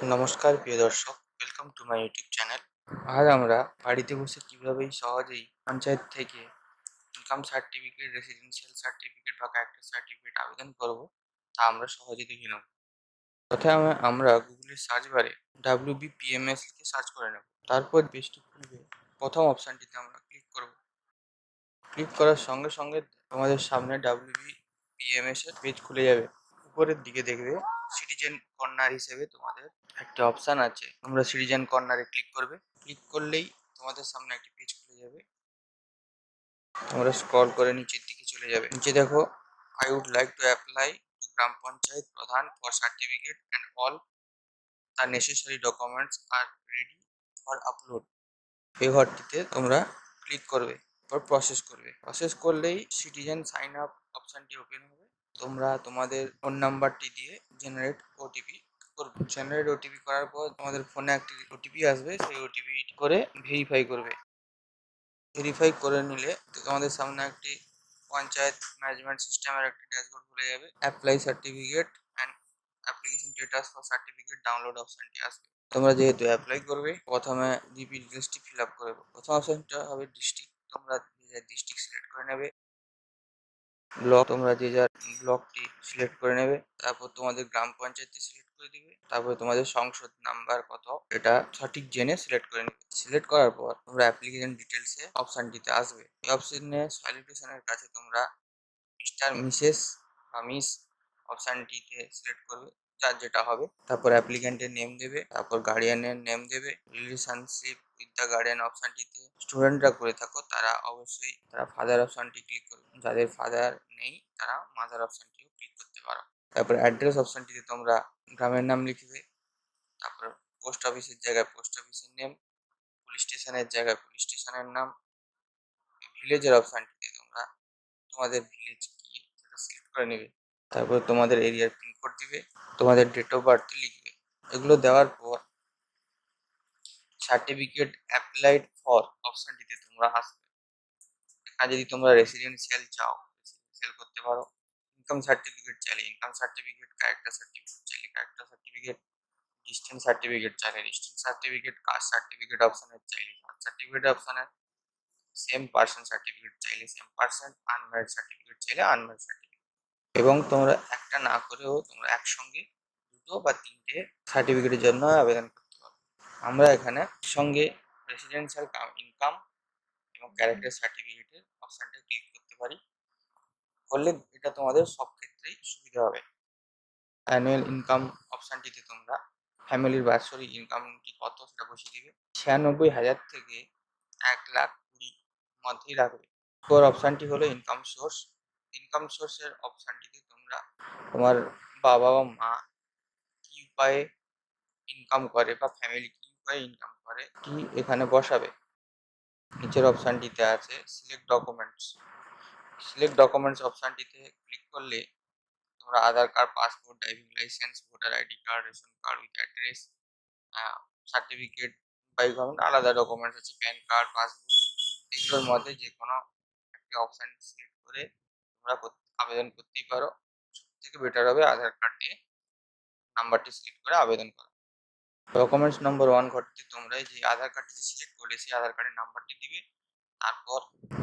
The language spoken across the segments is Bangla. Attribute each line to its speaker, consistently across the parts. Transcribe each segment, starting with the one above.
Speaker 1: নমস্কার প্রিয় দর্শক, welcome to my YouTube channel. আজ আমরা বাড়িতে বসে কীভাবেই সহজেই পঞ্চায়েত থেকে ইনকাম সার্টিফিকেট, রেসিডেন্সিয়াল সার্টিফিকেট বা ক্যারেক্টার সার্টিফিকেট আবেদন করব, তা আমরা সহজে দেখে নেব। প্রথমে আমরা গুগলের সার্চ বারে WBPMS লিখে সার্চ করে নেব। তারপর পেজটি খুলবে, প্রথম অপশানটিতে আমরা ক্লিক করব। ক্লিক করার সঙ্গে সঙ্গে তোমাদের সামনে WBPMS এর পেজ খুলে যাবে। উপরের দিকে দেখবে সিটিজেন কর্নার হিসেবে তোমাদের একটা অপশান আছে, তোমরা সিটিজেন কর্নারে ক্লিক করবে। ক্লিক করলেই তোমাদের সামনে একটি পেজ খুলে যাবে। তোমরা স্ক্রল করে নিচের দিকে চলে যাবে। নিচে দেখো, I would like to apply to gram panchayat pradhan for certificate and all the necessary documents are ready for upload. এই ঘরটিতে তোমরা ক্লিক করবে, তারপর প্রসেস করবে। প্রসেস করলেই সিটিজেন সাইন আপ অপশানটি ওপেন হবে। তোমরা তোমাদের ফোন নাম্বারটি দিয়ে জেনারেট ওটিপি করবে। জেনারেট ওটিপি করার পর তোমাদের ফোনে একটি ওটিপি আসবে, সেই ওটিপি করে ভেরিফাই করবে। ভেরিফাই করে নিলে তোমাদের সামনে একটি পঞ্চায়েত ম্যানেজমেন্ট সিস্টেমের একটি ড্যাশবোর্ড খুলে যাবে। Apply certificate and application status for certificate download অপশানটি আসবে। তোমরা যেহেতু অ্যাপ্লাই করবে, প্রথমে জিপি ডিটেলসটি ফিল আপ করবে। প্রথম অপশানটা হবে ডিস্ট্রিক্ট, তোমরা ডিস্ট্রিক্ট সিলেক্ট করে নেবে। ব্লক, তোমরা যে যার ব্লকটি সিলেক্ট করে নেবে। তারপর তোমাদের গ্রাম পঞ্চায়েতটি সিলেক্ট করে দিবে। তারপরে তোমাদের সংসদ নাম্বার কত এটা সঠিক জেনে সিলেক্ট করে নেবে। সিলেক্ট করার পর তোমরা অ্যাপ্লিকেশন ডিটেলসে অপশানটিতে আসবে। এই অপশানে সলিউশনের কাছে তোমরা মিস্টার, মিসেস বা মিস অপশানটিতে সিলেক্ট করবে, যার যেটা হবে। তারপর অ্যাপ্লিক্যান্টের নেম দেবে, তারপর গার্ডিয়ানের নেম দেবে। রিলেশনশিপ উইথ দ্য গার্ডিয়ান অপশানটিতে স্টুডেন্টরা করে থাকো তারা অবশ্যই তারা ফাদার অপশানটি ক্লিক করবে। যাদের ফাদার নেই তারা মাদার অপশানটিও ক্লিক করতে পারো। তারপর অ্যাড্রেস অপশানটিতে তোমরা গ্রামের নাম লিখবে। তারপর পোস্ট অফিসের জায়গায় পোস্ট অফিসের নেম, পুলিশ স্টেশনের জায়গায় পুলিশ স্টেশনের নাম। ভিলেজের অপশানটিতে তোমরা তোমাদের ভিলেজ কি সেটা সিলেক্ট করে নেবে। তারপর তোমাদের এরিয়ার পিনকোড দিবে, তোমাদের ডেট অফ বার্থ লিখবে। এগুলো দেওয়ার পর সার্টিফিকেট অ্যাপ্লাইড ফর অপশানটিতে তোমরা আসবে। এখানে যদি তোমরা রেসিডেন্সিয়াল চাও, রেসিডেন্সিয়াল করতে পারো। ইনকাম সার্টিফিকেট চাইলে ইনকাম সার্টিফিকেট, ক্যারেক্টার সার্টিফিকেট চাইলে ক্যারেক্টার সার্টিফিকেট, ডিস্টেন্স সার্টিফিকেট চাইলে ডিস্টেন্স সার্টিফিকেট, কাস্ট সার্টিফিকেট অপশানের চাইলে কাস্ট সার্টিফিকেট অপশানের, সেম পার্সন সার্টিফিকেট চাইলে সেম পার্সন, আনম্যারিড সার্টিফিকেট চাইলে আনম্যারিড সার্টিফিকেট। এবং তোমরা একটা না করেও তোমরা একসঙ্গে দুটো বা তিনটে সার্টিফিকেটের জন্য আবেদন করতে পারো। আমরা এখানে সঙ্গে রেসিডেন্সিয়াল ইনকাম এবং ক্যারেক্টার সার্টিফিকেটের অপশানটা ক্লিক করতে পারি। করলে এটা তোমাদের সব ক্ষেত্রেই সুবিধা হবে। অ্যানুয়াল ইনকাম অপশানটিতে তোমরা ফ্যামিলির বাৎসরিক ইনকামটি কত সেটা বসিয়ে দিবে। 96,000 থেকে 1,20,000 মধ্যেই রাখবে। পর অপশানটি হলো ইনকাম সোর্স। ইনকাম সোর্সের অপশানটিতে তোমরা তোমার বাবা বা মা কি উপায়ে ইনকাম করে বা ফ্যামিলি কি উপায়ে ইনকাম করে কি এখানে বসাবে। নিচের অপশানটিতে আছে সিলেক্ট ডকুমেন্টস। সিলেক্ট ডকুমেন্টস অপশানটিতে ক্লিক করলে তোমরা Aadhaar card, passport, driving licence, voter ID card, ration card with address, certificate by government, আলাদা ডকুমেন্টস আছে প্যান কার্ড, পাসবুক। এগুলোর মধ্যে যে কোনো একটা অপশান সিলেক্ট করে তোমরা আবেদন করতেই পারো। সব থেকে বেটার হবে আধার কার্ড দিয়ে নাম্বারটি সিলেক্ট করে আবেদন করা। ডকুমেন্টস নম্বর 1 ঘরটিতে তোমরা যে আধার কার্ডটি যে সিলেক্ট করলে সেই আধার কার্ডের নাম্বারটি দিবে। তারপর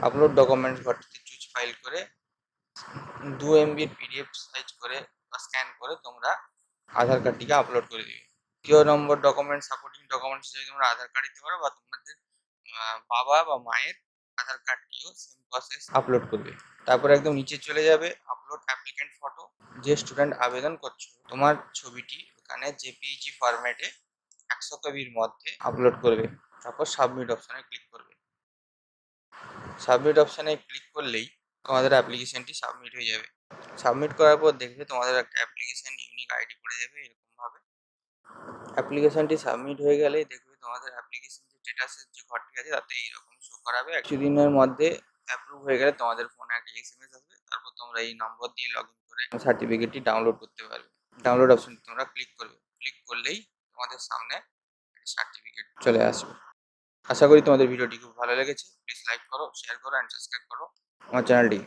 Speaker 1: আপলোড ডকুমেন্টস ঘরটিতে চুজ ফাইল করে 2 MB PDF সাইজ করে বা স্ক্যান করে তোমরা আধার কার্ডটিকে আপলোড করে দিবে। দ্বিতীয় নম্বর ডকুমেন্ট সাপোর্টিং ডকুমেন্টস হিসেবে তোমরা আধার কার্ড দিতে পারো বা তোমাদের বাবা বা মায়ের আধার কার্ডটিও সেম প্রসেস আপলোড করবে। তারপর একদম নিচে চলে যাবে আপলোড অ্যাপ্লিক্যান্ট ফটো। যে স্টুডেন্ট আবেদন করছো তোমার ছবিটি ওখানে জেপিইজি ফরম্যাটে 100 কপির মধ্যে আপলোড করবে। তারপর সাবমিট অপশানে ক্লিক করবে। সাবমিট অপশানে ক্লিক করলেই তোমাদের অ্যাপ্লিকেশনটি সাবমিট হয়ে যাবে। সাবমিট করার পর দেখবে তোমাদের একটা অ্যাপ্লিকেশন ইউনিক আইডি পড়ে যাবে এরকমভাবে। অ্যাপ্লিকেশনটি সাবমিট হয়ে গেলে দেখবে তোমাদের অ্যাপ্লিকেশন যে স্ট্যাটাসের যে ঘরটি আছে তাতে এইরকম শো করাবে। কিছুদিনের মধ্যে অ্যাপ্রুভ হয়ে গেলে তোমাদের ফোনে একটা SMS আসবে। তারপর তোমরা এই নম্বর দিয়ে লগ ইন করে সার্টিফিকেটটি ডাউনলোড করতে পারবে। ডাউনলোড অপশানটি তোমরা ক্লিক করবে। ক্লিক করলেই তোমাদের সামনে সার্টিফিকেট চলে আসবে। আশা করি তোমাদের ভিডিওটি খুব ভালো লেগেছে। প্লিজ লাইক করো, শেয়ার করো অ্যান্ড সাবস্ক্রাইব করো আমার চ্যানেলটি।